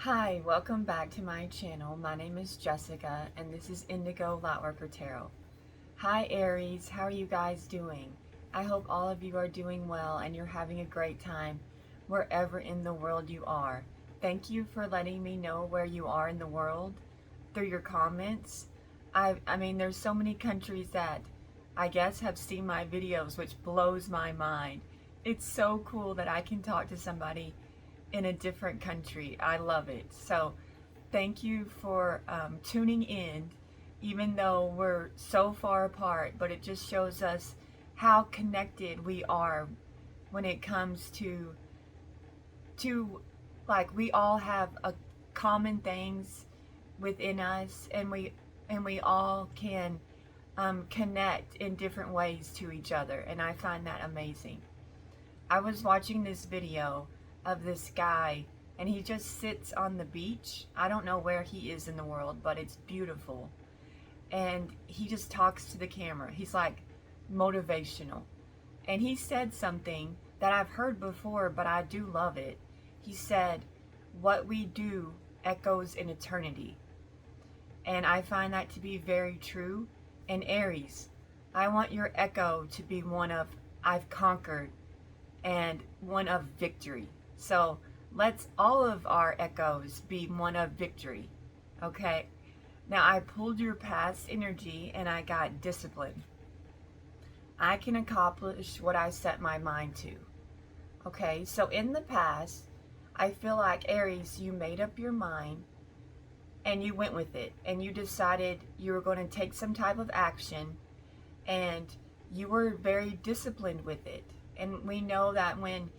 Hi, welcome back to my channel. My name is Jessica and this is Indigo Lightworker Tarot. Hi Aries, how are you guys doing? I hope all of you are doing well and you're having a great time wherever in the world you are. Thank you for letting me know where you are in the world through your comments. I mean, there's so many countries that I guess have seen my videos, which blows my mind. It's so cool that I can talk to somebody in a different country. I love it. So thank you for tuning in, even though we're so far apart, but it just shows us how connected we are when it comes to like we all have a common things within us, and we all can connect in different ways to each other, and I find that amazing. I was watching this video of this guy, and he just sits on the beach. I don't know where he is in the world, but it's beautiful. And he just talks to the camera. He's like motivational. And he said something that I've heard before, but I do love it. He said, "What we do echoes in eternity." And I find that to be very true. And Aries, I want your echo to be one of "I've conquered" and one of victory. So let's all of our echoes be one of victory. Okay? Now I pulled your past energy and I got discipline. I can accomplish what I set my mind to. Okay? So in the past, I feel like Aries, you made up your mind and you went with it, and you decided you were going to take some type of action, and you were very disciplined with it. And we know that when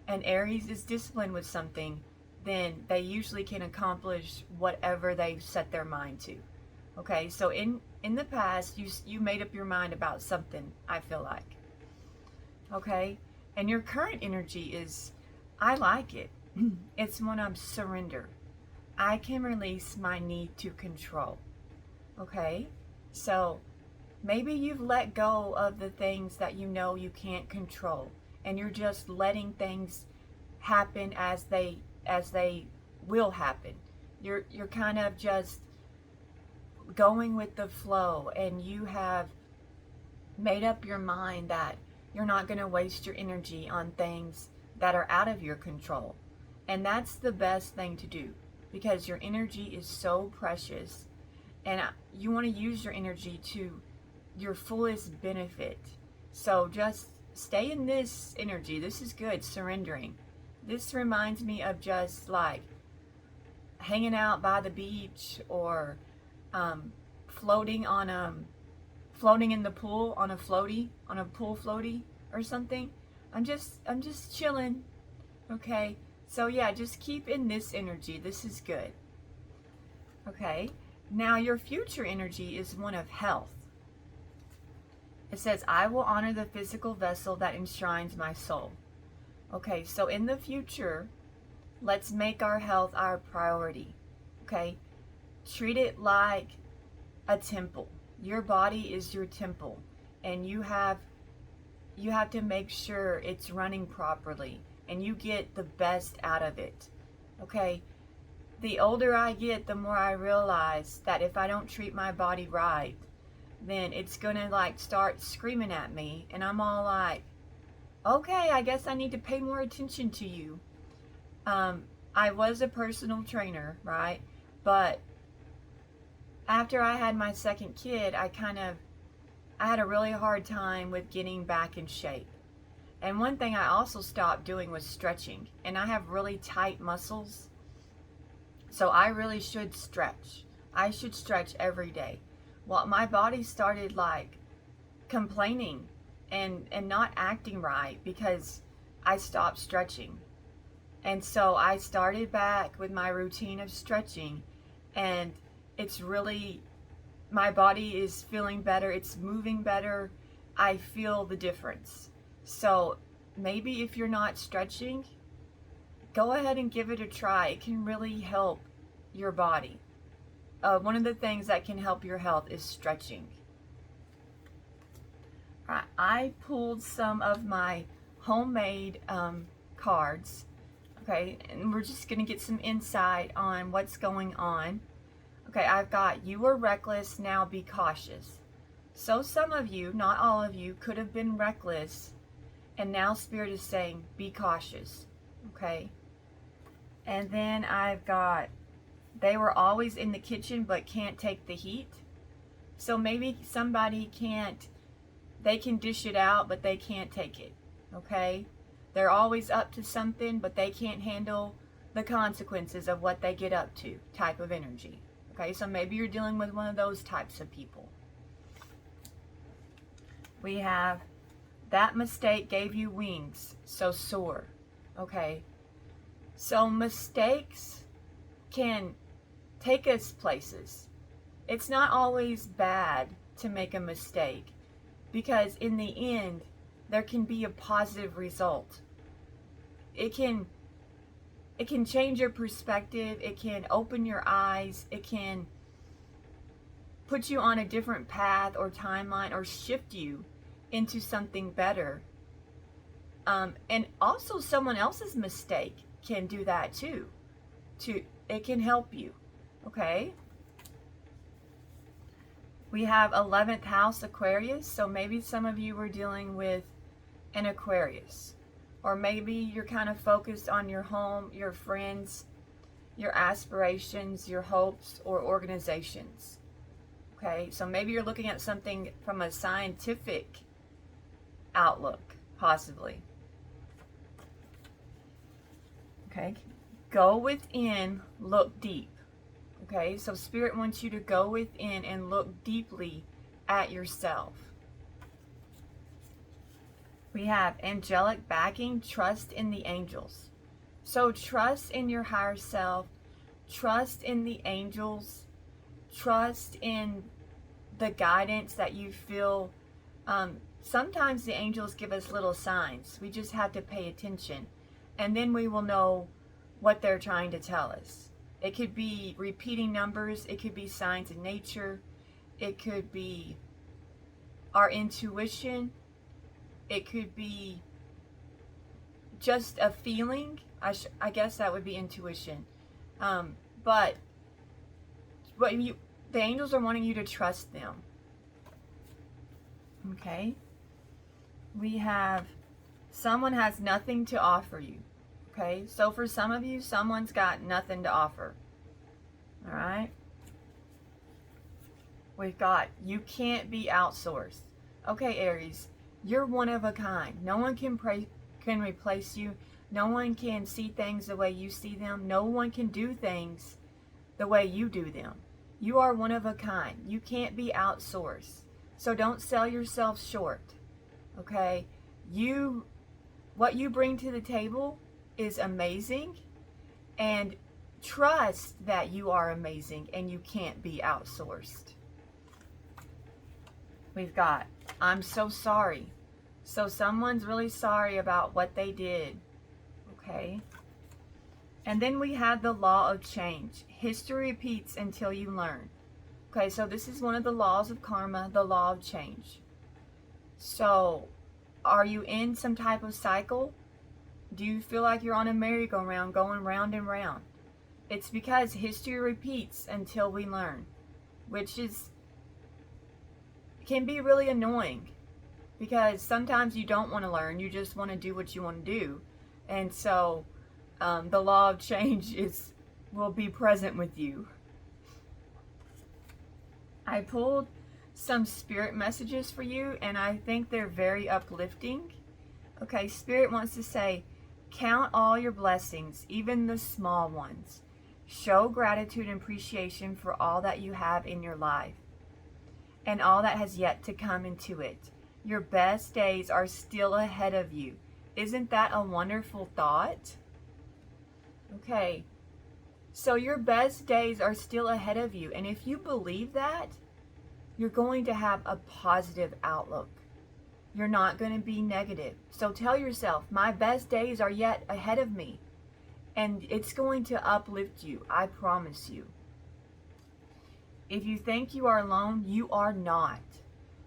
an Aries is disciplined with something, then they usually can accomplish whatever they've set their mind to. Okay, so in the past, you made up your mind about something, I feel like. Okay, and your current energy is, I like it. It's one of surrender. I can release my need to control. Okay, so maybe you've let go of the things that you know you can't control, and you're just letting things happen as they will happen. You're kind of just going with the flow, and you have made up your mind that you're not going to waste your energy on things that are out of your control. And that's the best thing to do, because your energy is so precious, and you want to use your energy to your fullest benefit. So just stay in this energy. This is good, surrendering. This reminds me of just like hanging out by the beach, or um, floating on floating in the pool on a floaty, on a pool floaty or something. I'm just chilling. Okay, so yeah, just keep in this energy. This is good. Okay, now your future energy is one of health. It says, "I will honor the physical vessel that enshrines my soul." Okay, so in the future, let's make our health our priority. Okay, treat it like a temple. Your body is your temple, and you have to make sure it's running properly and you get the best out of it. Okay, the older I get, the more I realize that if I don't treat my body right, then it's gonna like start screaming at me, and I'm all like, okay, I guess I need to pay more attention to you. I was a personal trainer, right? But after I had my second kid, I had a really hard time with getting back in shape. And one thing I also stopped doing was stretching. And I have really tight muscles, so I really should stretch. I should stretch every day. Well, my body started like complaining and not acting right because I stopped stretching. And so I started back with my routine of stretching, and it's really, my body is feeling better, it's moving better. I feel the difference. So maybe if you're not stretching, go ahead and give it a try. It can really help your body. One of the things that can help your health is stretching. I pulled some of my homemade cards. Okay, and we're just going to get some insight on what's going on. Okay, I've got you were reckless, now be cautious. So some of you, not all of you, could have been reckless, and now Spirit is saying be cautious. Okay, and then I've got they were always in the kitchen but can't take the heat. So maybe somebody can't, they can dish it out but they can't take it. Okay, they're always up to something but they can't handle the consequences of what they get up to type of energy. Okay, so maybe you're dealing with one of those types of people. We have that mistake gave you wings, so soar. Okay, so mistakes can take us places. It's not always bad to make a mistake, because in the end there can be a positive result. It can change your perspective, it can open your eyes, it can put you on a different path or timeline or shift you into something better. And also someone else's mistake can do that too. It can help you. Okay? We have 11th house Aquarius, so maybe some of you were dealing with an Aquarius. Or maybe you're kind of focused on your home, your friends, your aspirations, your hopes, or organizations. Okay, so maybe you're looking at something from a scientific outlook, possibly. Okay, go within, look deep. Okay, so Spirit wants you to go within and look deeply at yourself. We have angelic backing, trust in the angels. So trust in your higher self, trust in the angels, trust in the guidance that you feel. Sometimes the angels give us little signs. We just have to pay attention, and then we will know what they're trying to tell us. It could be repeating numbers, it could be signs in nature, it could be our intuition, it could be just a feeling. I guess that would be intuition. But the angels are wanting you to trust them. Okay. We have someone has nothing to offer you. Okay, so for some of you, someone's got nothing to offer. All right. We've got you can't be outsourced. Okay, Aries, you're one of a kind. No one can replace you. No one can see things the way you see them. No one can do things the way you do them. You are one of a kind. You can't be outsourced. So don't sell yourself short. Okay? What you bring to the table is amazing, and trust that you are amazing and you can't be outsourced. We've got I'm so sorry. So someone's really sorry about what they did. Okay? And then we have the law of change. History repeats until you learn. Okay, so this is one of the laws of karma, the law of change. So, are you in some type of cycle? Do you feel like you're on a merry-go-round going round and round? It's because history repeats until we learn, which can be really annoying, because sometimes you don't want to learn, you just want to do what you want to do. And so the law of change will be present with you. I pulled some spirit messages for you, and I think they're very uplifting. Okay, Spirit wants to say, count all your blessings, even the small ones. Show gratitude and appreciation for all that you have in your life and all that has yet to come into it. Your best days are still ahead of you. Isn't that a wonderful thought? Okay, so your best days are still ahead of you. And if you believe that, you're going to have a positive outlook. You're not going to be negative. So tell yourself, my best days are yet ahead of me. And it's going to uplift you, I promise you. If you think you are alone, you are not.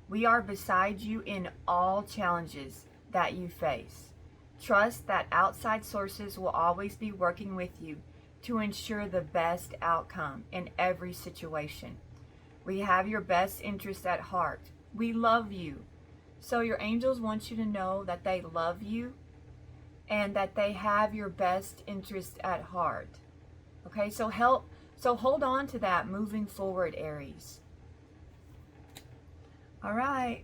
We are beside you in all challenges that you face. Trust that outside sources will always be working with you to ensure the best outcome in every situation. We have your best interest at heart. We love you. So your angels want you to know that they love you and that they have your best interest at heart. Okay, so hold on to that moving forward, Aries. All right.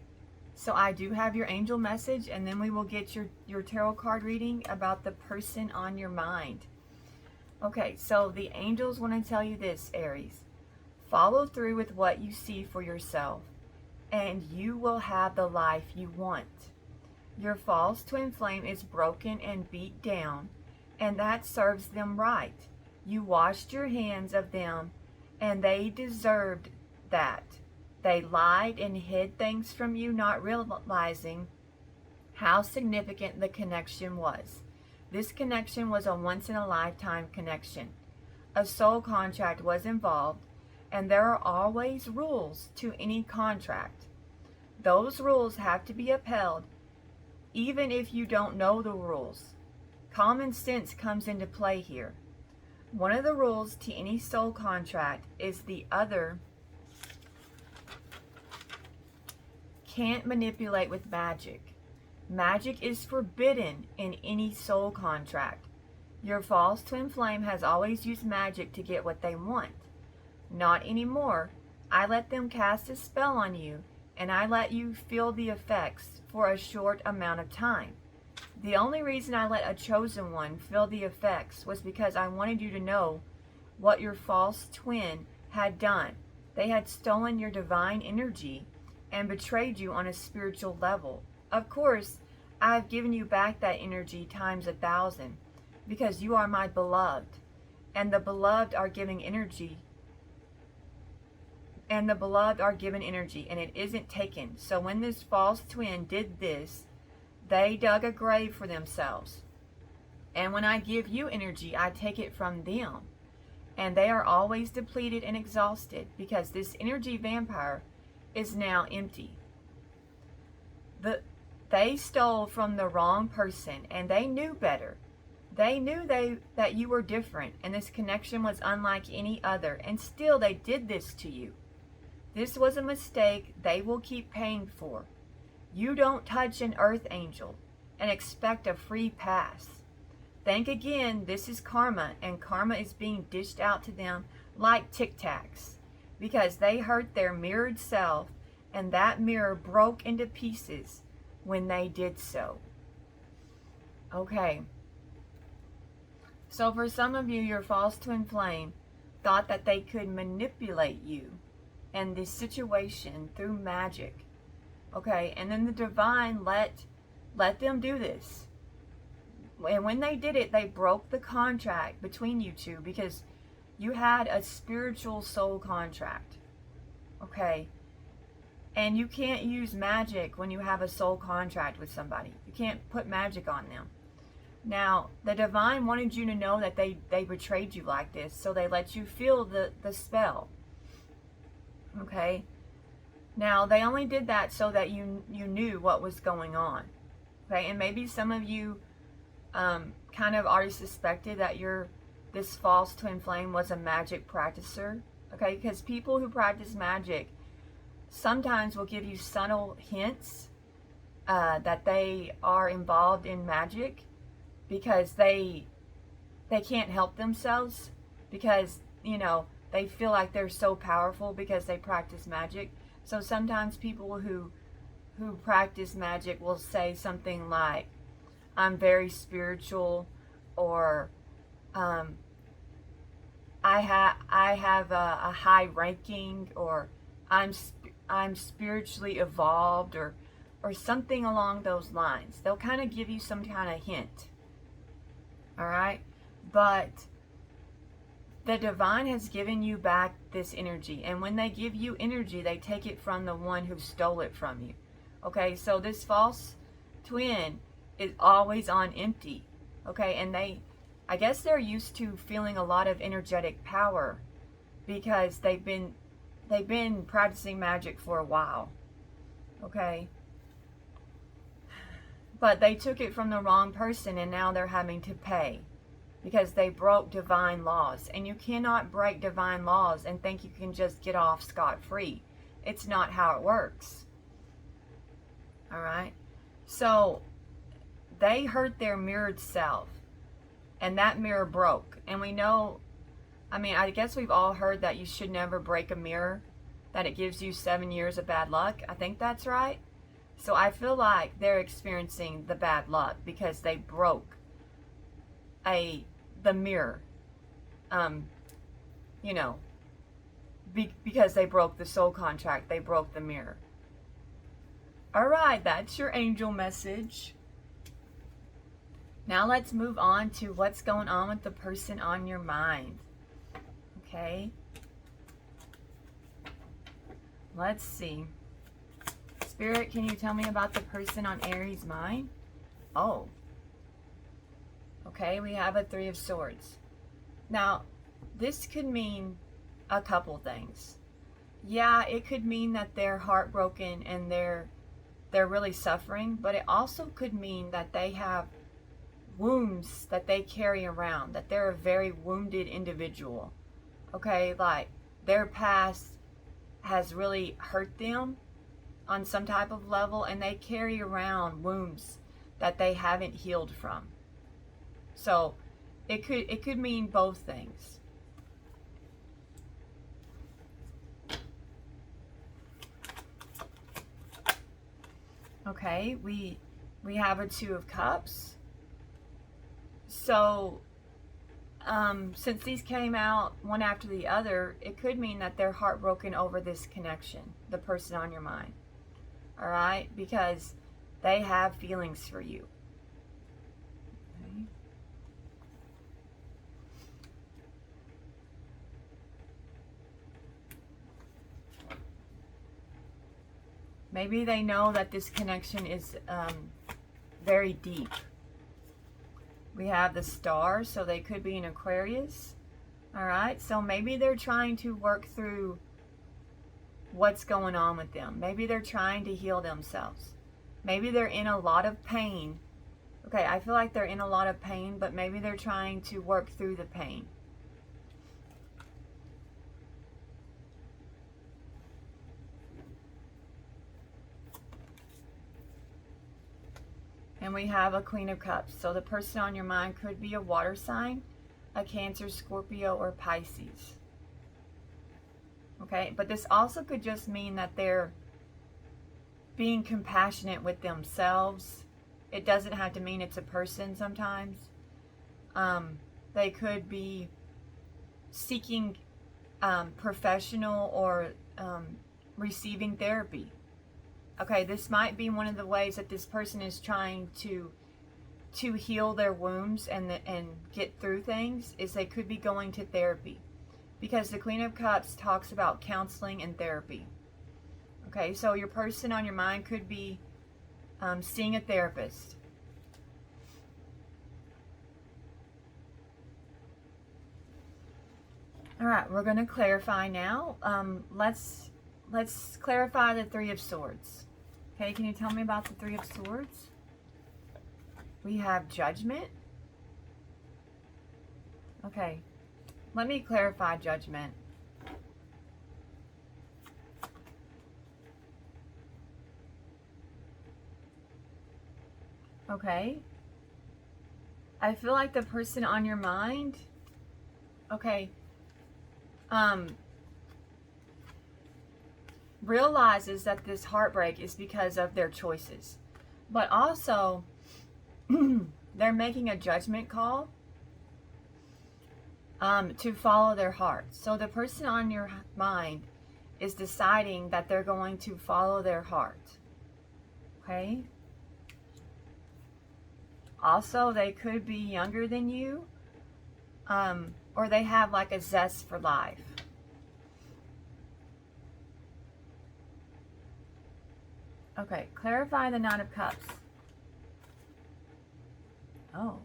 So I do have your angel message, and then we will get your tarot card reading about the person on your mind. Okay, so the angels want to tell you this, Aries. Follow through with what you see for yourself, and you will have the life you want. Your false twin flame is broken and beat down, and that serves them right. You washed your hands of them, and they deserved that. They lied and hid things from you, not realizing how significant the connection was. This connection was a once-in-a-lifetime connection. A soul contract was involved, and there are always rules to any contract. Those rules have to be upheld, even if you don't know the rules. Common sense comes into play here. One of the rules to any soul contract is the other can't manipulate with magic. Magic is forbidden in any soul contract. Your false twin flame has always used magic to get what they want. Not anymore. I let them cast a spell on you, and I let you feel the effects for a short amount of time. The only reason I let a chosen one feel the effects was because I wanted you to know what your false twin had done. They had stolen your divine energy and betrayed you on a spiritual level. Of course, I have given you back that energy times 1,000 because you are my beloved, and the beloved are giving energy, and it isn't taken. So when this false twin did this, they dug a grave for themselves. And when I give you energy, I take it from them. And they are always depleted and exhausted because this energy vampire is now empty. They stole from the wrong person, and they knew better. They knew that you were different, and this connection was unlike any other, and still they did this to you. This was a mistake they will keep paying for. You don't touch an earth angel and expect a free pass. Think again, this is karma, and karma is being dished out to them like Tic Tacs because they hurt their mirrored self, and that mirror broke into pieces when they did so. Okay. So for some of you, your false twin flame thought that they could manipulate you and this situation through magic. Okay, and then the divine let them do this. And when they did it, they broke the contract between you two because you had a spiritual soul contract. Okay, and you can't use magic when you have a soul contract with somebody. You can't put magic on them. Now, the divine wanted you to know that they betrayed you like this, so they let you feel the spell. Okay? Now, they only did that so that you knew what was going on. Okay? And maybe some of you kind of already suspected that this false twin flame was a magic practicer. Okay? Because people who practice magic sometimes will give you subtle hints that they are involved in magic because they can't help themselves because, they feel like they're so powerful because they practice magic. So sometimes people who practice magic will say something like, I'm very spiritual, or I have a high ranking, or I'm spiritually evolved, or something along those lines. They'll kind of give you some kind of hint. All right? But the divine has given you back this energy. And when they give you energy, they take it from the one who stole it from you. Okay? So this false twin is always on empty. Okay? And I guess they're used to feeling a lot of energetic power because they've been practicing magic for a while. Okay? But they took it from the wrong person, and now they're having to pay because they broke divine laws. And you cannot break divine laws and think you can just get off scot-free. It's not how it works. All right? So they hurt their mirrored self, and that mirror broke. And we know, I mean, I guess we've all heard that you should never break a mirror, that it gives you 7 years of bad luck. I think that's right. So I feel like they're experiencing the bad luck because they broke the mirror. You know, because they broke the soul contract, they broke the mirror. All right, that's your angel message. Now let's move on to what's going on with the person on your mind. Okay. Let's see. Spirit, can you tell me about the person on Aries' mind? Oh. Okay, we have a 3 of Swords. Now, this could mean a couple things. Yeah, it could mean that they're heartbroken and they're really suffering, but it also could mean that they have wounds that they carry around, that they're a very wounded individual. Okay, like their past has really hurt them on some type of level, and they carry around wounds that they haven't healed from. So it could mean both things. Okay, we have a 2 of Cups. So since these came out one after the other, it could mean that they're heartbroken over this connection, the person on your mind. All right, because they have feelings for you. Okay. Maybe they know that this connection is very deep. We have the Star, so they could be an Aquarius. All right, so maybe they're trying to work through what's going on with them. Maybe they're trying to heal themselves. Maybe they're in a lot of pain. Okay, I feel like they're in a lot of pain, but maybe they're trying to work through the pain. And we have a Queen of Cups. So the person on your mind could be a water sign, a Cancer, Scorpio, or Pisces. Okay, but this also could just mean that they're being compassionate with themselves. It doesn't have to mean it's a person sometimes. They could be seeking professional or receiving therapy. Okay, this might be one of the ways that this person is trying to heal their wounds and get through things, is they could be going to therapy. Because the Queen of Cups talks about counseling and therapy. Okay, so your person on your mind could be seeing a therapist. All right, we're going to clarify now. Let's clarify the 3 of Swords. Okay, can you tell me about the 3 of Swords? We have Judgment. Okay, let me clarify Judgment. Okay. I feel like the person on your mind, okay, realizes that this heartbreak is because of their choices. But also, they're making a judgment call to follow their heart. So the person on your mind is deciding that they're going to follow their heart. Okay? Also, they could be younger than you, or they have like a zest for life. Okay, clarify the Knight of Cups. Oh.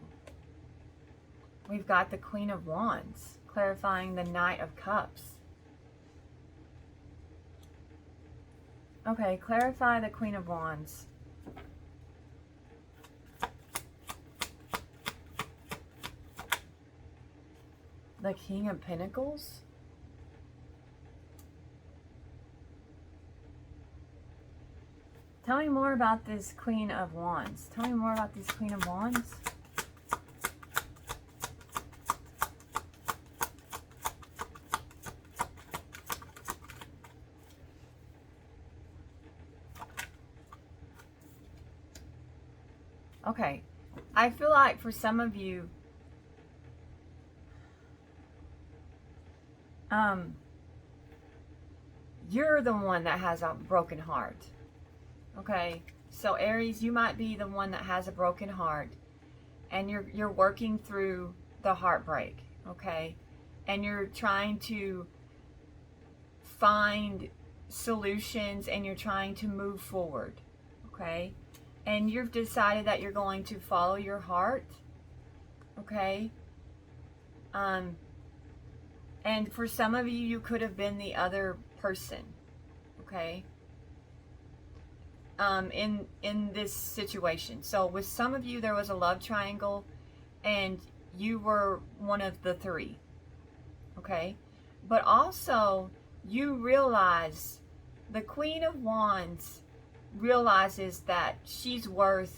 We've got the Queen of Wands, clarifying the Knight of Cups. Okay, clarify the Queen of Wands. The King of Pentacles? Tell me more about this Queen of Wands. Tell me more about this Queen of Wands. Okay, I feel like for some of you, you're the one that has a broken heart. Okay, so Aries, you might be the one that has a broken heart, and you're working through the heartbreak. Okay, and you're trying to find solutions, and you're trying to move forward. Okay, and you've decided that you're going to follow your heart. Okay, and for some of you, you could have been the other person. Okay, in this situation. So with some of you, there was a love triangle, and you were one of the three. Okay, but also you realize the Queen of Wands realizes that she's worthy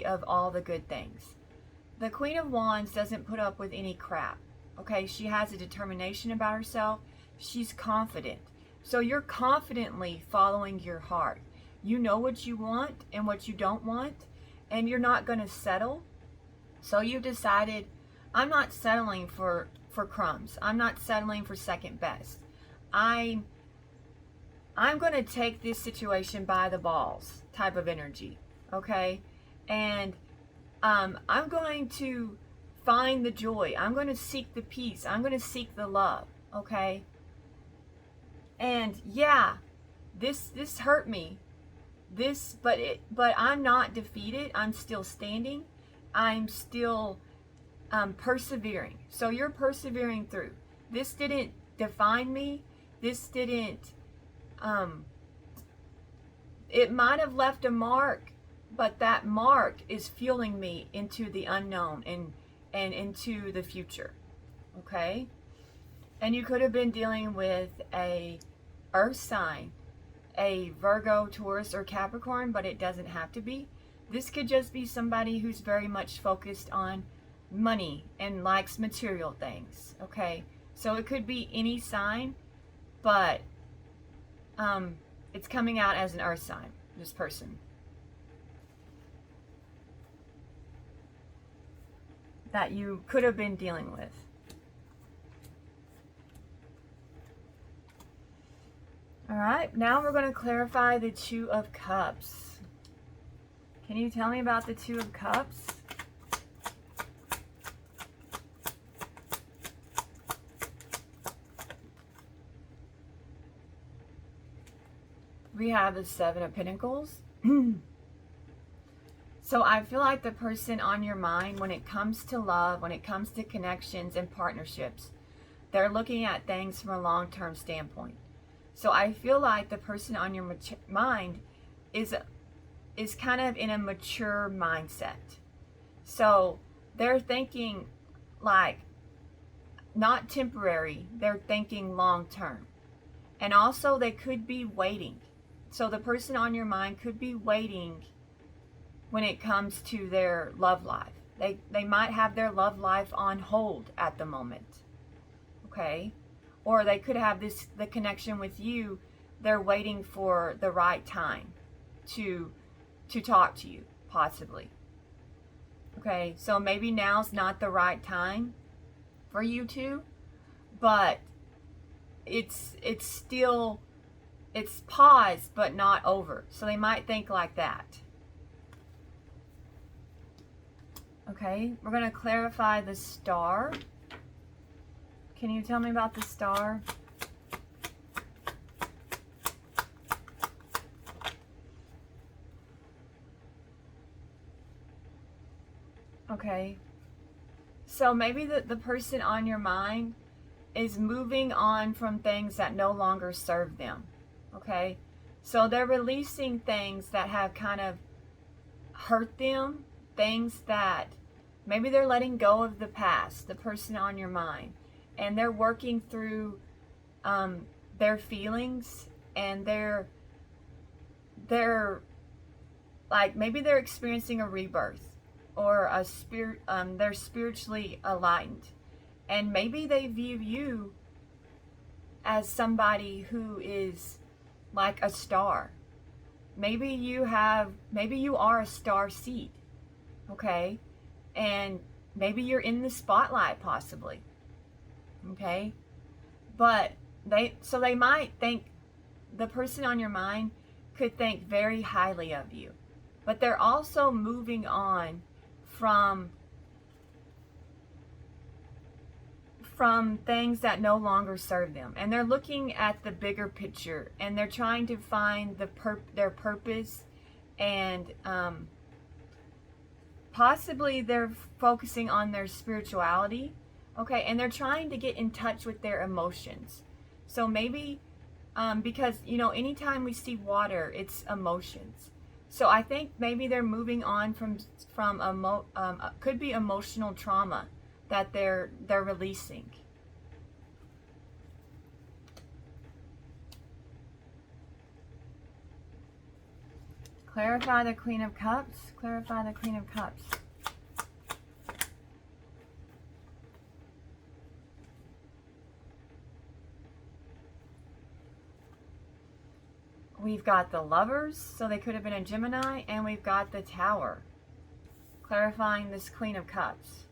of all the good things. The Queen of Wands doesn't put up with any crap. Okay, she has a determination about herself. She's confident. So you're confidently following your heart. You know what you want and what you don't want, and you're not going to settle. So you've decided, I'm not settling for crumbs. I'm not settling for second best. I'm going to take this situation by the balls type of energy. Okay? And I'm going to find the joy. I'm going to seek the peace. I'm going to seek the love. Okay? And yeah, this hurt me. But I'm not defeated. I'm still standing. I'm still persevering. So you're persevering through. This didn't define me. This didn't. It might have left a mark, but that mark is fueling me into the unknown and into the future. Okay? And you could have been dealing with a earth sign, a Virgo, Taurus, or Capricorn, but it doesn't have to be. This could just be somebody who's very much focused on money and likes material things. Okay? So it could be any sign, but it's coming out as an earth sign, this person. That you could have been dealing with. All right, now we're going to clarify the Two of Cups. Can you tell me about the Two of Cups? We have the Seven of Pentacles. So I feel like the person on your mind, when it comes to love, when it comes to connections and partnerships, they're looking at things from a long-term standpoint. So I feel like the person on your mind is kind of in a mature mindset. So they're thinking like not temporary, they're thinking long-term. And also they could be waiting. So the person on your mind could be waiting when it comes to their love life. They might have their love life on hold at the moment. Okay? Or they could have the connection with you. They're waiting for the right time to talk to you, possibly. Okay? So maybe now's not the right time for you two, but it's still, it's paused but not over. So they might think like that. Okay, we're going to clarify the Star. Can you tell me about the Star? Okay, so maybe the person on your mind is moving on from things that no longer serve them. Okay, so they're releasing things that have kind of hurt them, things that Maybe they're letting go of the past, the person on your mind, and they're working through their feelings, and they're like, maybe they're experiencing a rebirth, or a spirit. They're spiritually aligned, and maybe they view you as somebody who is like a star. Maybe you are a star seed, okay? And maybe you're in the spotlight, possibly, okay? But they might think, the person on your mind could think very highly of you, but they're also moving on from things that no longer serve them, and they're looking at the bigger picture, and they're trying to find their purpose, and possibly they're focusing on their spirituality, okay, and they're trying to get in touch with their emotions. So maybe because anytime we see water, it's emotions. So I think maybe they're moving on from could be emotional trauma that they're releasing. Clarify the Queen of Cups. Clarify the Queen of Cups. We've got the Lovers, so they could have been a Gemini, and we've got the Tower, clarifying this Queen of Cups.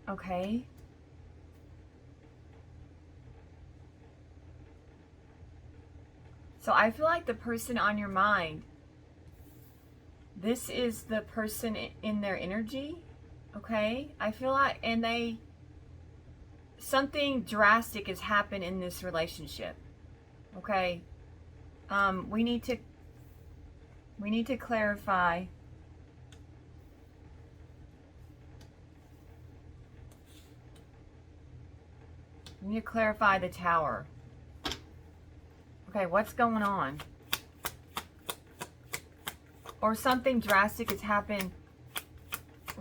Okay. So I feel like the person on your mind, this is the person in their energy, okay? I feel like, and something drastic has happened in this relationship, okay? We need to clarify. We need to clarify the Tower. Okay, what's going on? Or something drastic has happened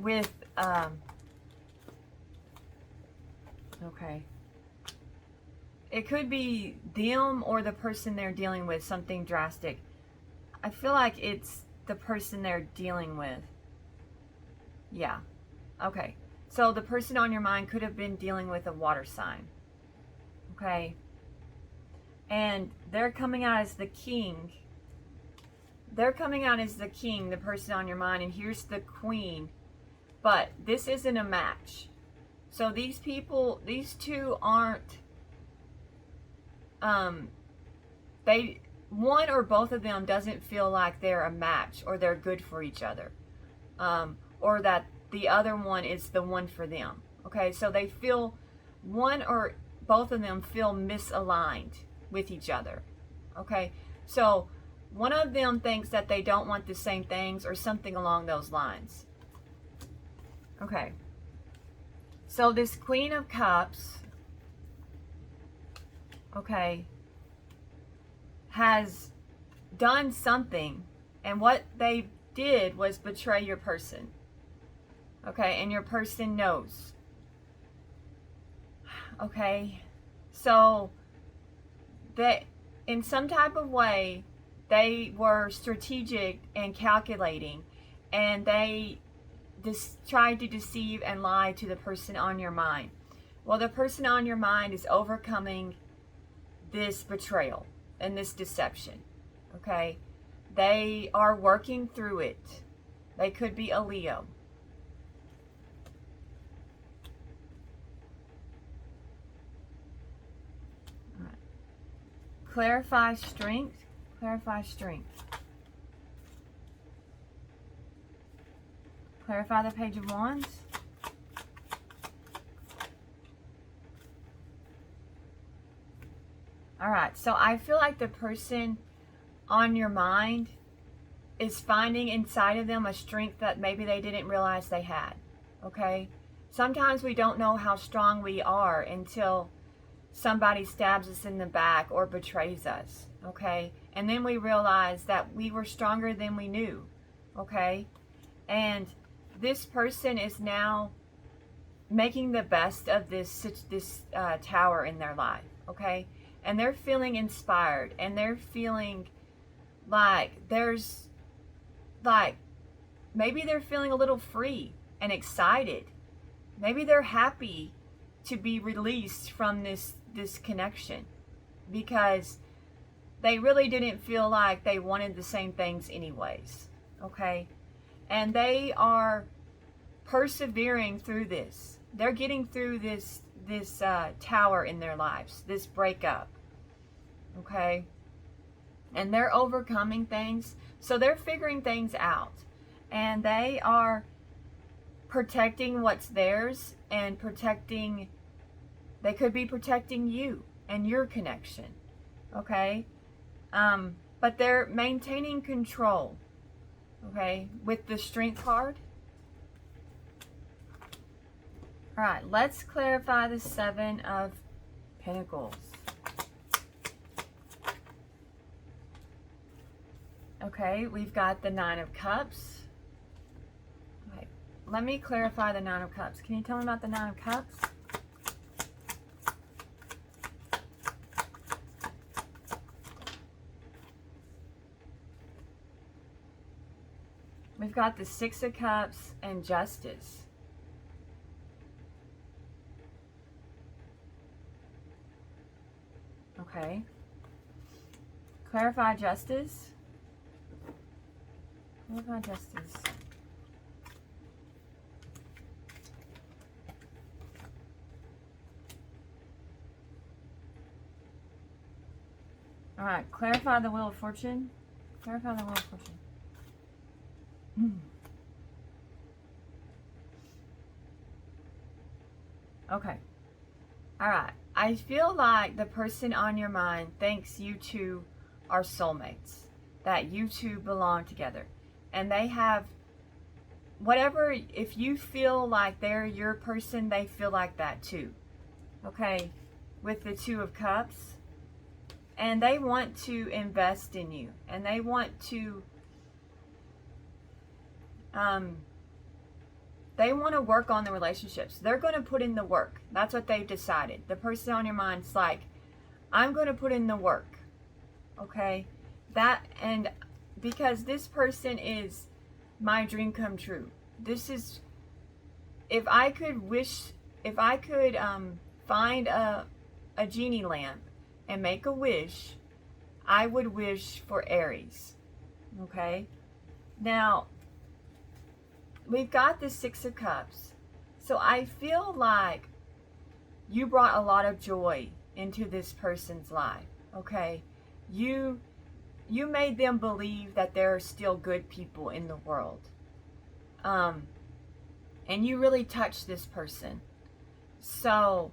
with, okay. It could be them or the person they're dealing with, something drastic. I feel like it's the person they're dealing with. Yeah. Okay. So the person on your mind could have been dealing with a water sign. Okay. And they're coming out as the king. They're coming out as the king, the person on your mind, and here's the queen. But this isn't a match. So these two aren't, one or both of them doesn't feel like they're a match, or they're good for each other. Or that the other one is the one for them. Okay, so they feel, one or both of them feel misaligned with each other. Okay, so one of them thinks that they don't want the same things, or something along those lines. Okay, so this Queen of Cups, okay, has done something, and what they did was betray your person. Okay, and your person knows. Okay, so that in some type of way, they were strategic and calculating, and they tried to deceive and lie to the person on your mind. Well, the person on your mind is overcoming this betrayal and this deception. Okay, they are working through it. They could be a Leo. All right. Clarify strength. Clarify strength. Clarify the Page of Wands. All right, so I feel like the person on your mind is finding inside of them a strength that maybe they didn't realize they had, okay? Sometimes we don't know how strong we are until somebody stabs us in the back or betrays us, okay? And then we realize that we were stronger than we knew. okay? And this person is now making the best of this tower in their life, okay? And they're feeling inspired, and they're feeling like there's like maybe they're feeling a little free and excited. Maybe they're happy to be released from this connection, because they really didn't feel like they wanted the same things anyways, okay? And they are persevering through this. They're getting through this tower in their lives, this breakup, okay? And they're overcoming things. So they're figuring things out, and they are protecting what's theirs, and they could be protecting you and your connection, okay? But they're maintaining control, okay, with the Strength card. All right, let's clarify the Seven of Pentacles. Okay, we've got the Nine of Cups. Okay, let me clarify the Nine of Cups. Can you tell me about the Nine of Cups? We've got the Six of Cups and Justice. Okay. Clarify Justice. Clarify Justice. All right. Clarify the Wheel of Fortune. Clarify the Wheel of Fortune. Okay. All right. I feel like the person on your mind thinks you two are soulmates, that you two belong together. And they have whatever, if you feel like they're your person, they feel like that too. Okay? With the Two of Cups. And they want to invest in you. And they want to work on the relationships. They're going to put in the work. That's what they've decided. The person on your mind's like, I'm going to put in the work. Okay? And because this person is my dream come true. This is, if I could find a genie lamp and make a wish, I would wish for Aries. Okay? Now, we've got the Six of Cups. So I feel like you brought a lot of joy into this person's life, okay? You made them believe that there are still good people in the world. And you really touched this person. So,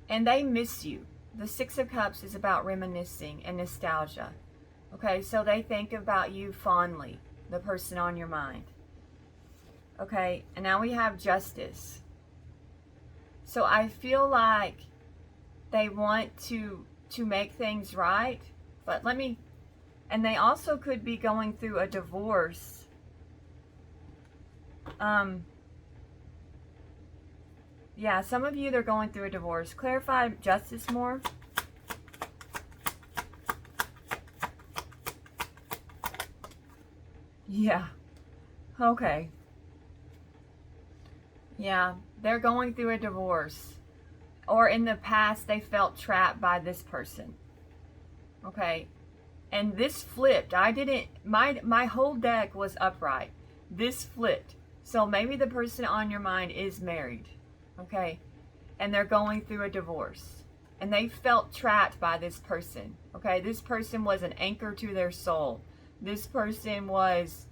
and they miss you. The Six of Cups is about reminiscing and nostalgia. Okay, so they think about you fondly, the person on your mind. Okay, and now we have Justice. So I feel like they want to make things right, but and they also could be going through a divorce. Yeah, some of you, they're going through a divorce. Clarify Justice more. Yeah. Okay. Yeah, they're going through a divorce. Or in the past, they felt trapped by this person. Okay. And this flipped. My whole deck was upright. This flipped. So maybe the person on your mind is married. Okay. And they're going through a divorce. And they felt trapped by this person. Okay. This person was an anchor to their soul. This person was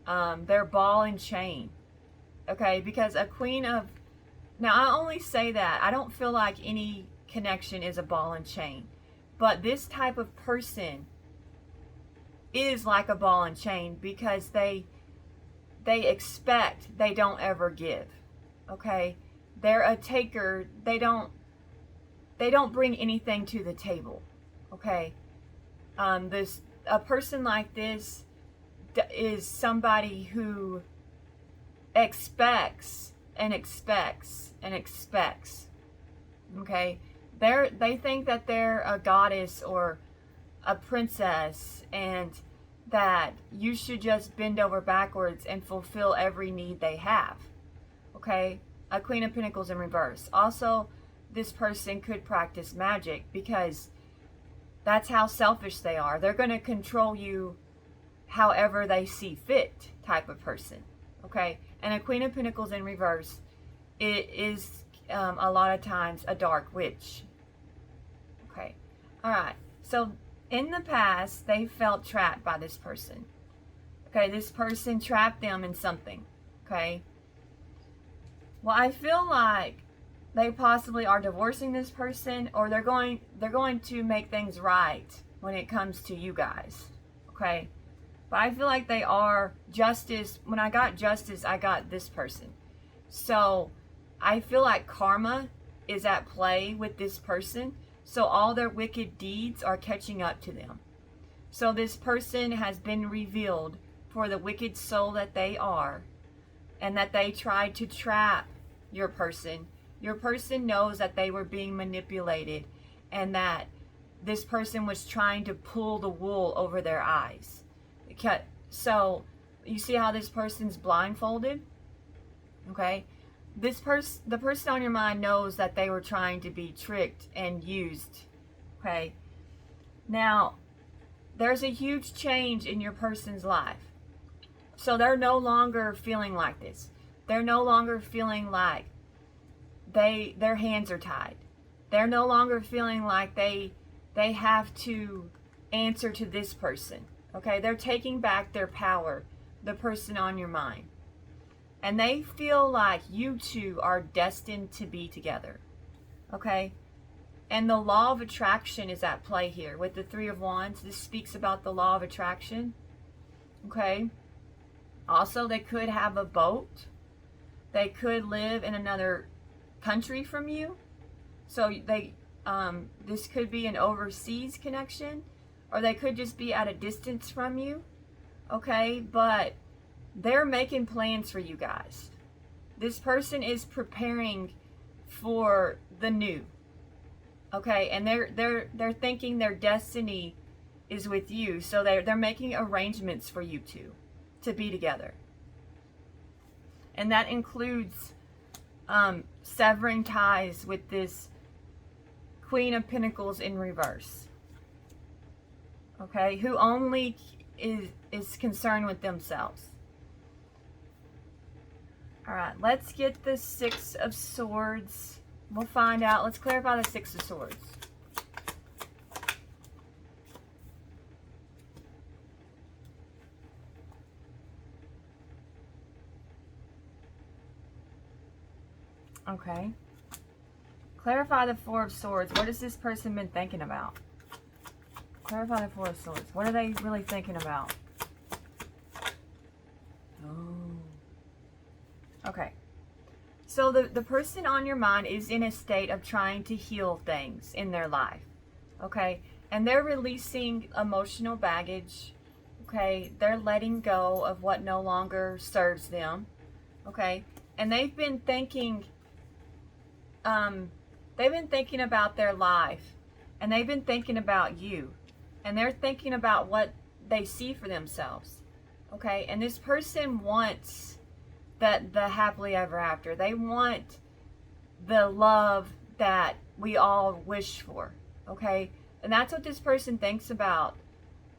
their ball and chain. Okay, because a queen of... Now, I only say that. I don't feel like any connection is a ball and chain. But this type of person is like a ball and chain, because they expect, they don't ever give. Okay? They're a taker. They don't bring anything to the table. Okay? A person like this is somebody who expects and expects and expects. Okay? They think that they're a goddess or a princess, and that you should just bend over backwards and fulfill every need they have. Okay? A Queen of Pentacles in reverse. Also, this person could practice magic, because that's how selfish they are. They're going to control you however they see fit, type of person. Okay? And a Queen of Pentacles in reverse, it is a lot of times a dark witch. Okay? Alright. So, in the past, they felt trapped by this person. Okay? This person trapped them in something. Okay? Well, I feel like they possibly are divorcing this person, or they're going to make things right when it comes to you guys. Okay? But I feel like they are justice. When I got justice, I got this person. So I feel like karma is at play with this person. So all their wicked deeds are catching up to them. So this person has been revealed for the wicked soul that they are, and that they tried to trap your person. Your person knows that they were being manipulated, and that this person was trying to pull the wool over their eyes. So you see how this person's blindfolded? Okay? The person on your mind knows that they were trying to be tricked and used. Okay? Now, there's a huge change in your person's life. So they're no longer feeling like this. They're no longer feeling like their hands are tied. They're no longer feeling like they have to answer to this person. Okay? They're taking back their power, the person on your mind. And they feel like you two are destined to be together. Okay? And the law of attraction is at play here with the Three of Wands. This speaks about the law of attraction. Okay? Also, they could have a boat. They could live in another country from you. So this could be an overseas connection, or they could just be at a distance from you. Okay? But they're making plans for you guys. This person is preparing for the new. Okay? And they're thinking their destiny is with you. So they're making arrangements for you two to be together. And that includes severing ties with this Queen of Pentacles in reverse. Okay? Who only is concerned with themselves. Alright, let's get the Six of Swords. We'll find out. Let's clarify the Six of Swords. Okay. Clarify the Four of Swords. What has this person been thinking about? Clarify the Four of Swords. What are they really thinking about? Oh. Okay. So the person on your mind is in a state of trying to heal things in their life. Okay? And they're releasing emotional baggage. Okay? They're letting go of what no longer serves them. Okay? And they've been thinking about their life, and they've been thinking about you, and they're thinking about what they see for themselves. Okay? And this person wants the happily ever after. They want the love that we all wish for. Okay? And that's what this person thinks about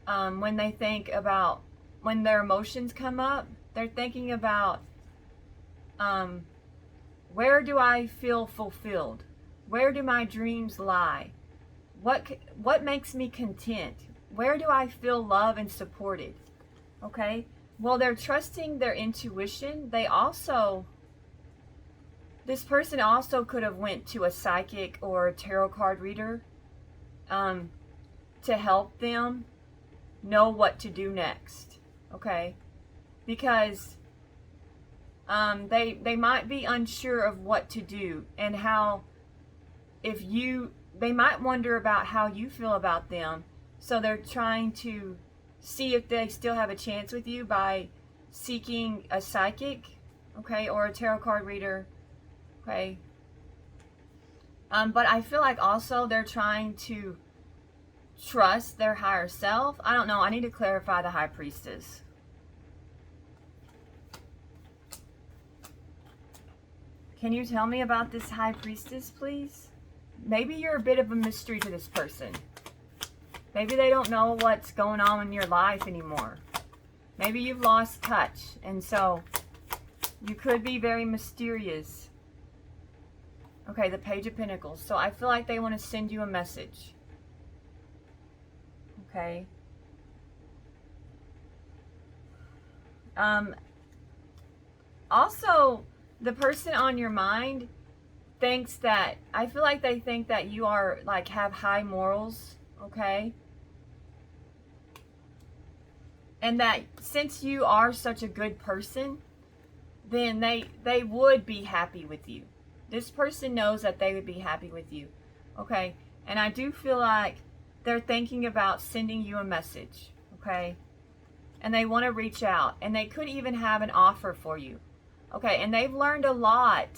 when they think about, when their emotions come up, they're thinking about where do I feel fulfilled? Where do my dreams lie? What makes me content? Where do I feel loved and supported? Okay? Well, they're trusting their intuition. This person also could have went to a psychic or a tarot card reader to help them know what to do next. Okay? Because they might be unsure of what to do, and how, they might wonder about how you feel about them, so they're trying to see if they still have a chance with you by seeking a psychic, okay, or a tarot card reader, okay. But I feel like also they're trying to trust their higher self. I don't know. I need to clarify the High Priestess. Can you tell me about this High Priestess, please? Maybe you're a bit of a mystery to this person. Maybe they don't know what's going on in your life anymore. Maybe you've lost touch, and so you could be very mysterious. Okay, the Page of Pentacles. So I feel like they want to send you a message. Okay. Also, the person on your mind thinks that, I feel like they think that you are, like, have high morals, okay? And that since you are such a good person, then they would be happy with you. This person knows that they would be happy with you, okay? And I do feel like they're thinking about sending you a message, okay? And they want to reach out, and they could even have an offer for you, okay? And they've learned a lot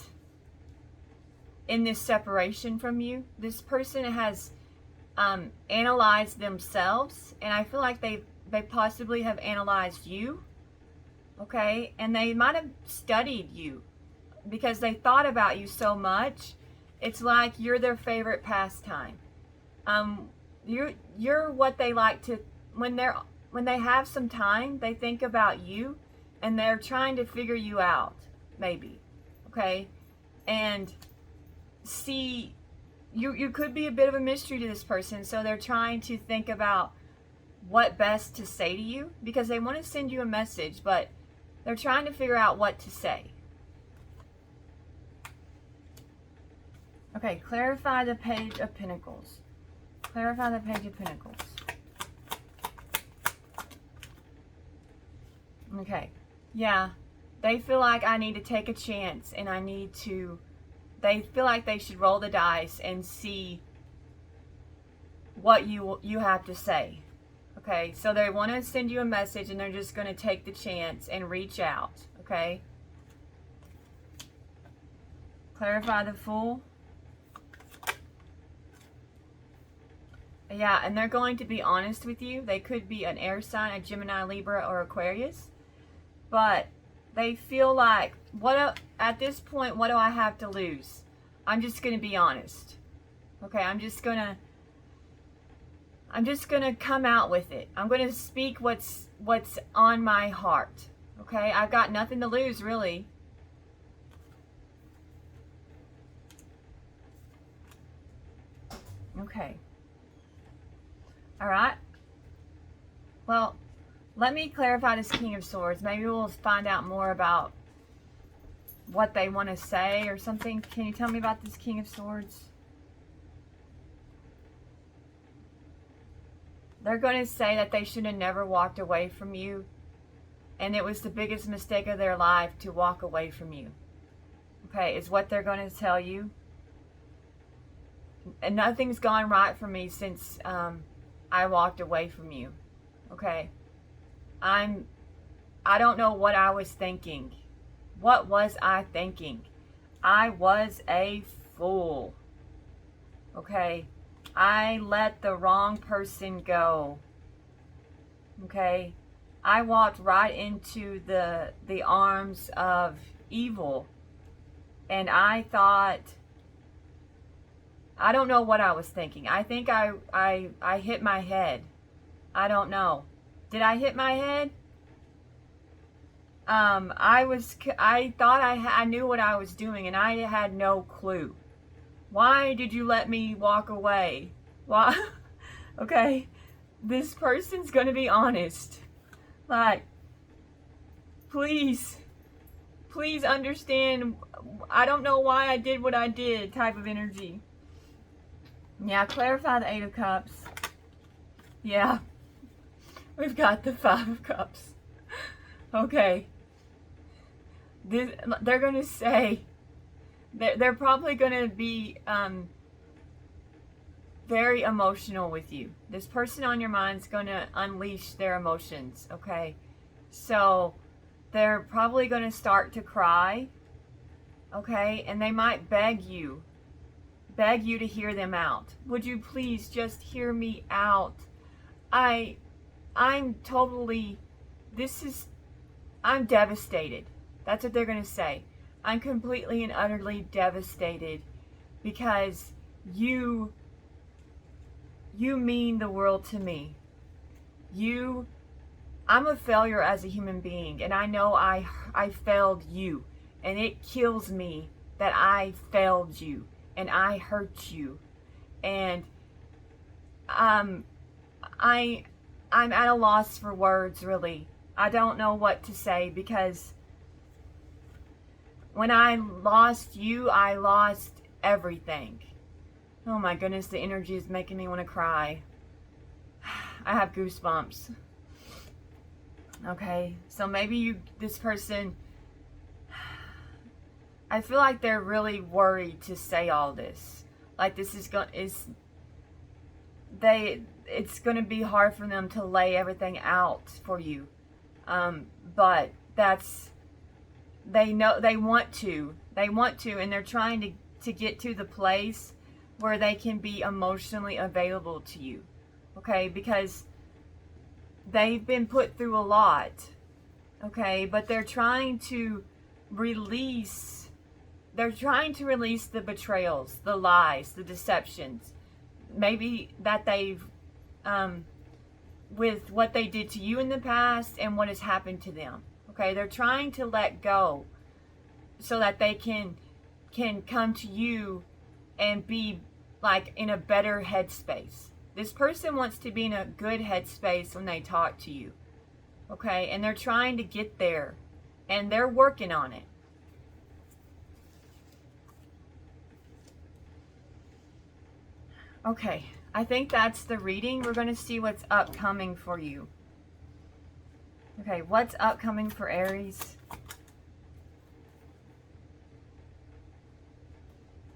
in this separation from you. This person has analyzed themselves, and I feel like they possibly have analyzed you, okay? And they might have studied you because they thought about you so much. It's like you're their favorite pastime. You're what they like to, when they have some time, they think about you, and they're trying to figure you out, maybe, okay? And see, you could be a bit of a mystery to this person, so they're trying to think about what best to say to you, because they want to send you a message, but they're trying to figure out what to say. Okay, clarify the Page of Pentacles. Clarify the Page of Pentacles. Okay, yeah, they feel like I need to take a chance, and they feel like they should roll the dice and see what you have to say. Okay, so they want to send you a message, and they're just going to take the chance and reach out, okay? Clarify the Fool. Yeah, and they're going to be honest with you. They could be an air sign, a Gemini, Libra, or Aquarius. But they feel like, at this point, what do I have to lose? I'm just going to be honest. Okay, I'm just going to come out with it. I'm going to speak what's on my heart. Okay, I've got nothing to lose, really. Okay. All right. Well, let me clarify this King of Swords. Maybe we'll find out more about what they want to say or something. Can you tell me about this King of Swords? They're going to say that they should have never walked away from you, and it was the biggest mistake of their life to walk away from you. Okay, is what they're going to tell you. And nothing's gone right for me since I walked away from you. Okay, I don't know what I was thinking. What was I thinking? I was a fool. Okay, I let the wrong person go. Okay, I walked right into the arms of evil, and I thought, I don't know what I was thinking. I think I hit my head. I don't know. Did I hit my head? I thought I knew what I was doing, and I had no clue. Why did you let me walk away? Why? Okay, this person's gonna be honest. Like, please understand. I don't know why I did what I did type of energy. Yeah, clarify the Eight of Cups. Yeah, we've got the Five of Cups. Okay. They're going to say, they're probably going to be very emotional with you. This person on your mind is going to unleash their emotions, okay? So they're probably going to start to cry, okay? And they might beg you to hear them out. Would you please just hear me out? I'm totally, I'm devastated. That's what they're going to say. I'm completely and utterly devastated because you mean the world to me. I'm a failure as a human being, and I know I failed you, and it kills me that I failed you and I hurt you, and I'm at a loss for words, really. I don't know what to say, because when I lost you, I lost everything. Oh my goodness, the energy is making me want to cry. I have goosebumps. Okay, so maybe this person, I feel like they're really worried to say all this. Like this it's going to be hard for them to lay everything out for you. But they know they want to, and they're trying to get to the place where they can be emotionally available to you. Okay, because they've been put through a lot. Okay, but they're trying to release the betrayals, the lies, the deceptions, maybe that they've with what they did to you in the past and what has happened to them. Okay, they're trying to let go so that they can come to you and be like in a better headspace. This person wants to be in a good headspace when they talk to you. Okay, and they're trying to get there, and they're working on it. Okay, I think that's the reading. We're going to see what's upcoming for you. Okay, what's upcoming for Aries?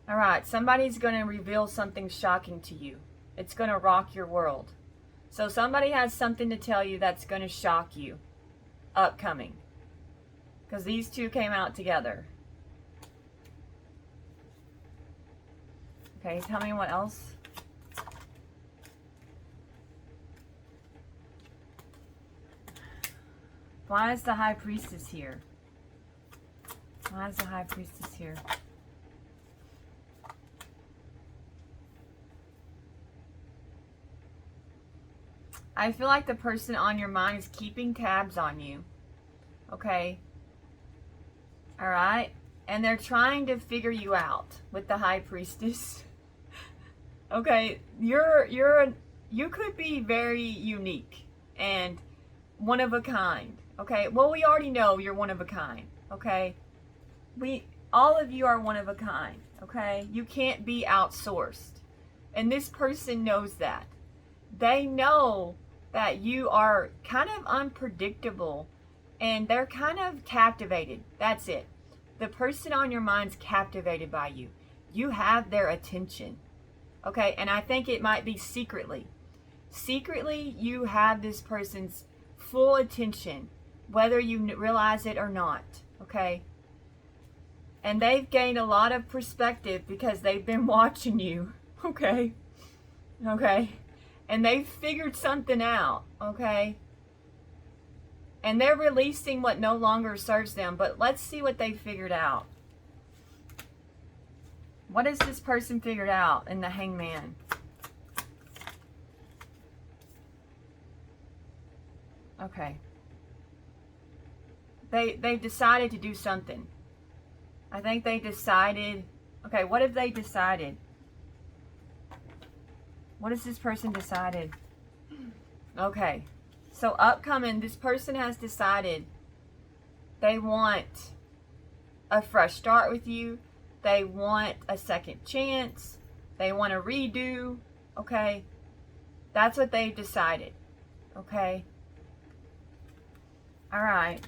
All right, somebody's going to reveal something shocking to you. It's going to rock your world. So somebody has something to tell you that's going to shock you. Upcoming. Because these two came out together. Okay, tell me what else. Why is the High Priestess here? Why is the High Priestess here? I feel like the person on your mind is keeping tabs on you. Okay? Alright? And they're trying to figure you out with the High Priestess. Okay? You could be very unique and one of a kind. Okay? Well, we already know you're one of a kind. Okay? All of you are one of a kind. Okay? You can't be outsourced. And this person knows that. They know that you are kind of unpredictable, and they're kind of captivated. That's it. The person on your mind's captivated by you. You have their attention. Okay, and I think it might be secretly. Secretly, you have this person's full attention, whether you realize it or not. Okay? And they've gained a lot of perspective because they've been watching you. Okay? Okay? And they've figured something out, okay? And they're releasing what no longer serves them. But let's see what they figured out. What has this person figured out in the Hangman? Okay. They've decided to do something. I think they decided... Okay, what have they decided? What has this person decided? Okay. So upcoming, this person has decided they want a fresh start with you. They want a second chance. They want a redo. Okay. That's what they've decided. Okay. All right.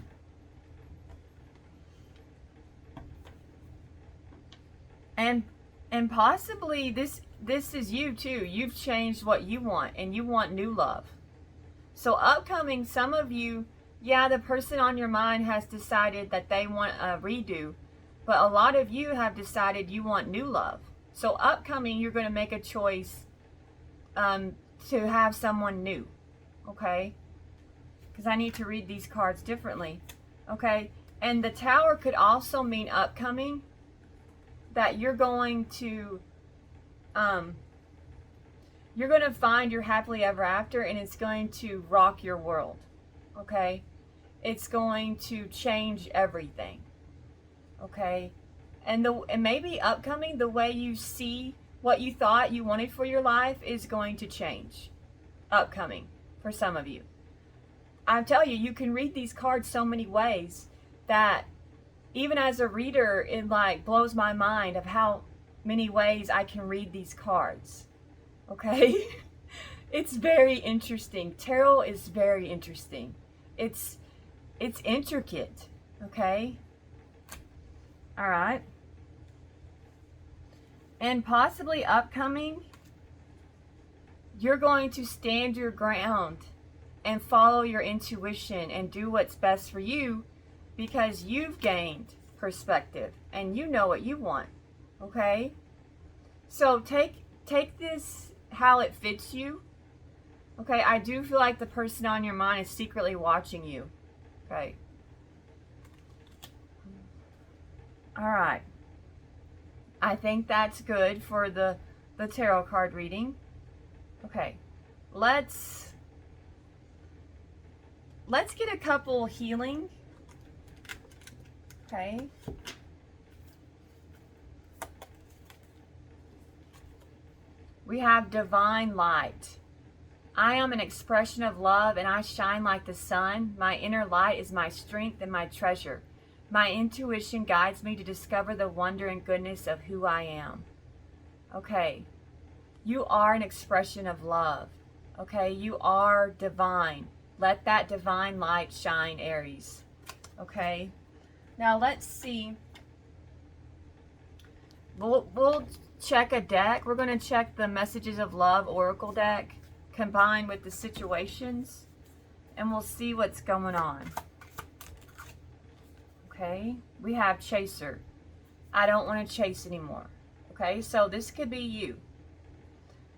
And possibly this is you too. You've changed what you want, and you want new love. So upcoming, some of you, yeah, the person on your mind has decided that they want a redo, but a lot of you have decided you want new love. So upcoming, you're going to make a choice to have someone new, okay? Because I need to read these cards differently, okay? And the Tower could also mean upcoming, that you're going to find your happily ever after, and it's going to rock your world, okay? It's going to change everything, okay? And maybe upcoming, the way you see what you thought you wanted for your life is going to change upcoming for some of you. I tell you, you can read these cards so many ways that even as a reader, it like blows my mind of how many ways I can read these cards. Okay? It's very interesting. Tarot is very interesting. It's intricate. Okay? All right. And possibly upcoming, you're going to stand your ground and follow your intuition and do what's best for you, because you've gained perspective and you know what you want. Okay? So take this how it fits you. Okay? I do feel like the person on your mind is secretly watching you. Okay? All right. I think that's good for the tarot card reading. Okay. Let's get a couple healing. Okay. We have divine light. I am an expression of love, and I shine like the sun. My inner light is my strength and my treasure. My intuition guides me to discover the wonder and goodness of who I am. Okay. You are an expression of love. Okay. You are divine. Let that divine light shine, Aries. Okay. Now let's see. We'll check a deck. We're going to check the Messages of Love Oracle deck combined with the situations, and we'll see what's going on. Okay. We have Chaser. I don't want to chase anymore. Okay. So this could be you.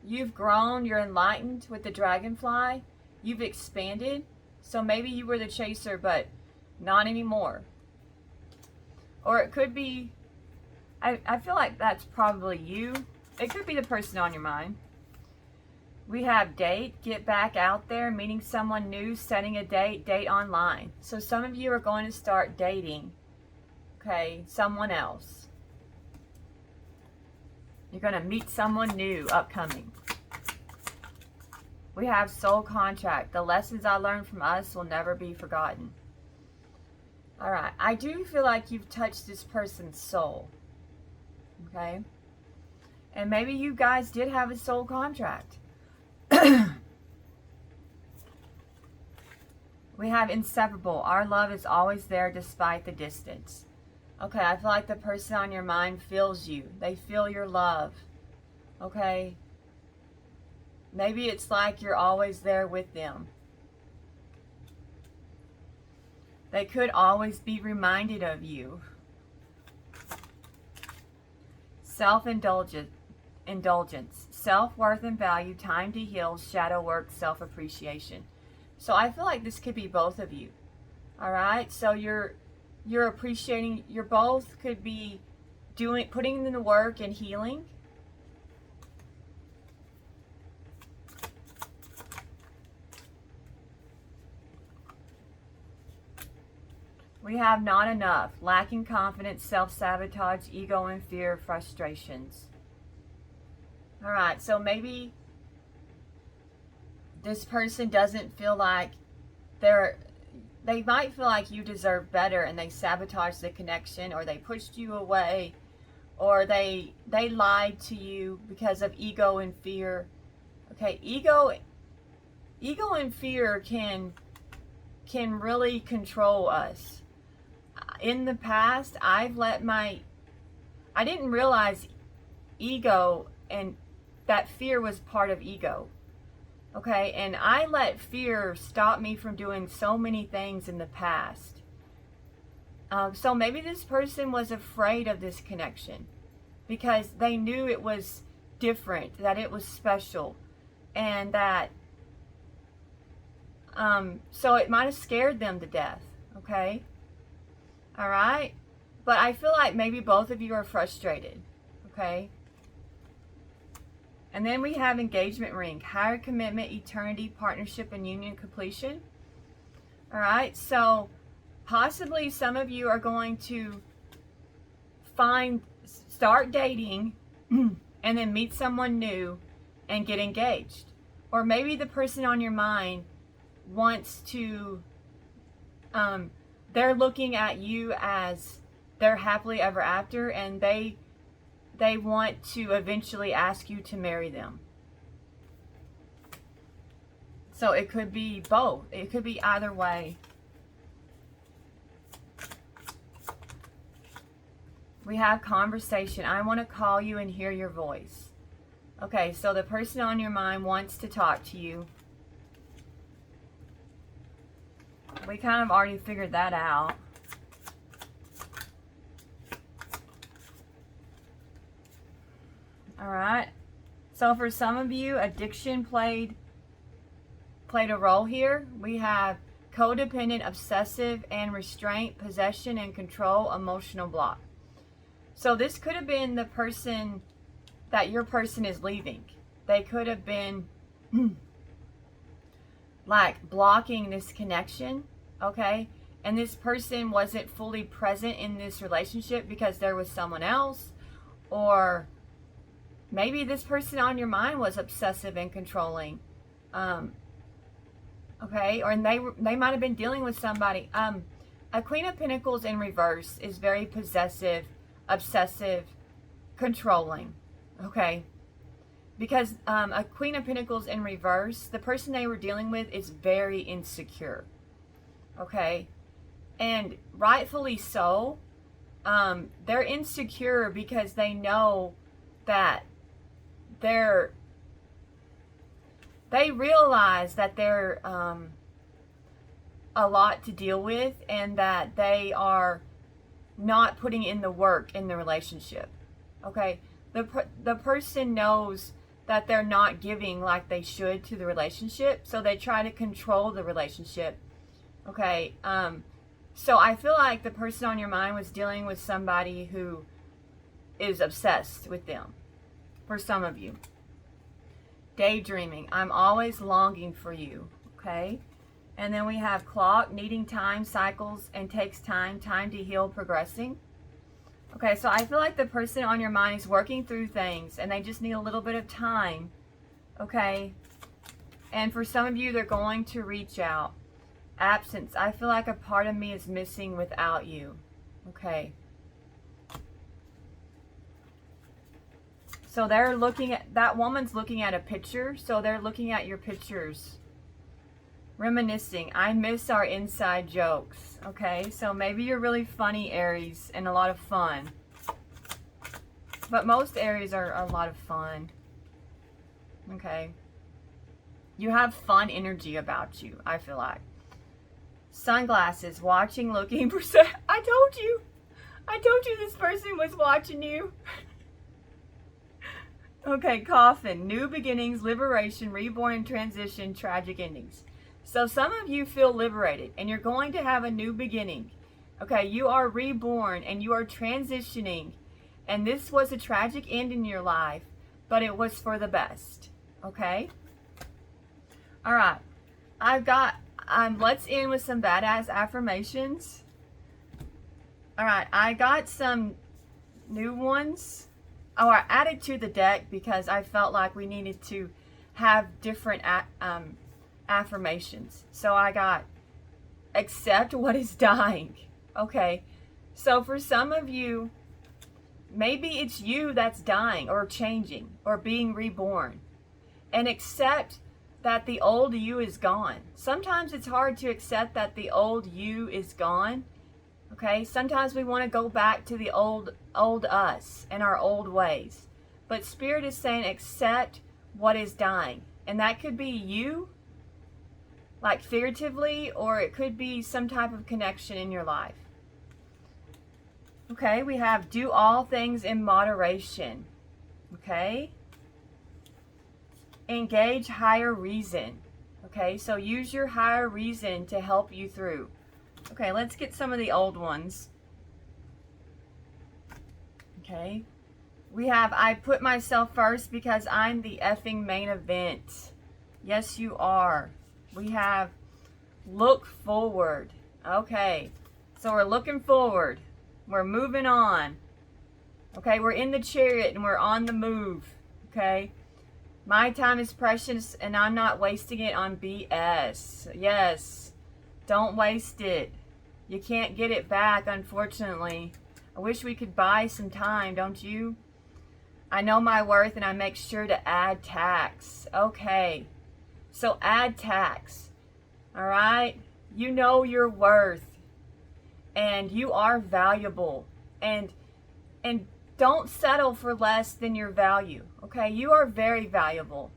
You've grown. You're enlightened with the dragonfly. You've expanded. So maybe you were the chaser, but not anymore. Or it could be, I feel like that's probably you. It could be the person on your mind. We have date, get back out there, meeting someone new, setting a date, date online. So some of you are going to start dating, okay, someone else. You're going to meet someone new upcoming. We have soul contract. The lessons I learned from us will never be forgotten. All right. I do feel like you've touched this person's soul. Okay? And maybe you guys did have a soul contract. We have inseparable. Our love is always there despite the distance. Okay, I feel like the person on your mind feels you. They feel your love. Okay? Maybe it's like you're always there with them. They could always be reminded of you. Self-indulgence, self-worth and value, time to heal, shadow work, self-appreciation. So I feel like this could be both of you. All right? So you're appreciating, you're both could be putting in the work and healing. We have not enough, lacking confidence, self-sabotage, ego and fear, frustrations. All right, so maybe this person doesn't feel like they might feel like you deserve better, and they sabotage the connection, or they pushed you away, or they lied to you because of ego and fear. Okay, ego and fear can really control us. In the past, I didn't realize ego and that fear was part of ego. Okay, and I let fear stop me from doing so many things in the past. So maybe this person was afraid of this connection because they knew it was different, that it was special, and that so it might have scared them to death. Okay, all right, but I feel like maybe both of you are frustrated. Okay, and then we have engagement ring, higher commitment, eternity, partnership, and union completion. All right, so possibly some of you are going to start dating and then meet someone new and get engaged. Or maybe the person on your mind wants to, they're looking at you as their happily ever after, and they want to eventually ask you to marry them. So it could be both. It could be either way. We have conversation. I want to call you and hear your voice. Okay, so the person on your mind wants to talk to you. We kind of already figured that out. All right. So for some of you, addiction played a role here. We have codependent, obsessive, and restraint, possession and control, emotional block. So this could have been the person that your person is leaving. They could have been like blocking this connection, okay? And this person wasn't fully present in this relationship because there was someone else, or maybe this person on your mind was obsessive and controlling, okay? Or they might have been dealing with somebody. A Queen of Pentacles in reverse is very possessive, obsessive, controlling, okay? Because a Queen of Pentacles in reverse, the person they were dealing with is very insecure, okay? And rightfully so. They're insecure because they know that they realize that they're a lot to deal with, and that they are not putting in the work in the relationship, okay? The person knows that they're not giving like they should to the relationship, so they try to control the relationship, okay? So I feel like the person on your mind was dealing with somebody who is obsessed with them, for some of you. Daydreaming, I'm always longing for you, okay? And then we have clock, needing time, cycles, and takes time to heal, progressing. Okay, so I feel like the person on your mind is working through things and they just need a little bit of time, okay? And for some of you, they're going to reach out. Absence, I feel like a part of me is missing without you, okay? So they're looking at, that woman's looking at a picture, so they're looking at your pictures. Reminiscing, I miss our inside jokes, okay? So maybe you're really funny, Aries, and a lot of fun. But most Aries are a lot of fun, okay? You have fun energy about you, I feel like. Sunglasses, watching, looking for... I told you this person was watching you. Okay, coffin, new beginnings, liberation, reborn and transition, tragic endings. So some of you feel liberated and you're going to have a new beginning. Okay, you are reborn and you are transitioning. And this was a tragic end in your life, but it was for the best. Okay? All right. I've got, let's end with some badass affirmations. All right. I got some new ones. Oh, I added to the deck because I felt like we needed to have different affirmations. So I got accept what is dying. Okay, so for some of you, maybe it's you that's dying or changing or being reborn, and accept that the old you is gone. Sometimes it's hard to accept that the old you is gone. Okay, sometimes we want to go back to the old us and our old ways, But Spirit is saying accept what is dying. And that could be you, like figuratively, or it could be some type of connection in your life. Okay, we have do all things in moderation. Okay? Engage higher reason. Okay, so use your higher reason to help you through. Okay, let's get some of the old ones. Okay. We have, I put myself first because I'm the effing main event. Yes, you are. We have, look forward. Okay. So we're looking forward. We're moving on. Okay, we're in the chariot and we're on the move. Okay. My time is precious and I'm not wasting it on BS. Yes. Don't waste it. You can't get it back, unfortunately. I wish we could buy some time, don't you? I know my worth and I make sure to add tax. Okay. So add tax. All right? You know your worth. And you are valuable. And don't settle for less than your value. Okay? You are very valuable.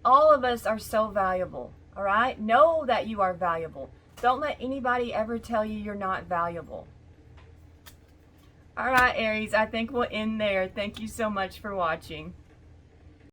All of us are so valuable. All right? Know that you are valuable. Don't let anybody ever tell you you're not valuable. All right, Aries, I think we'll end there. Thank you so much for watching.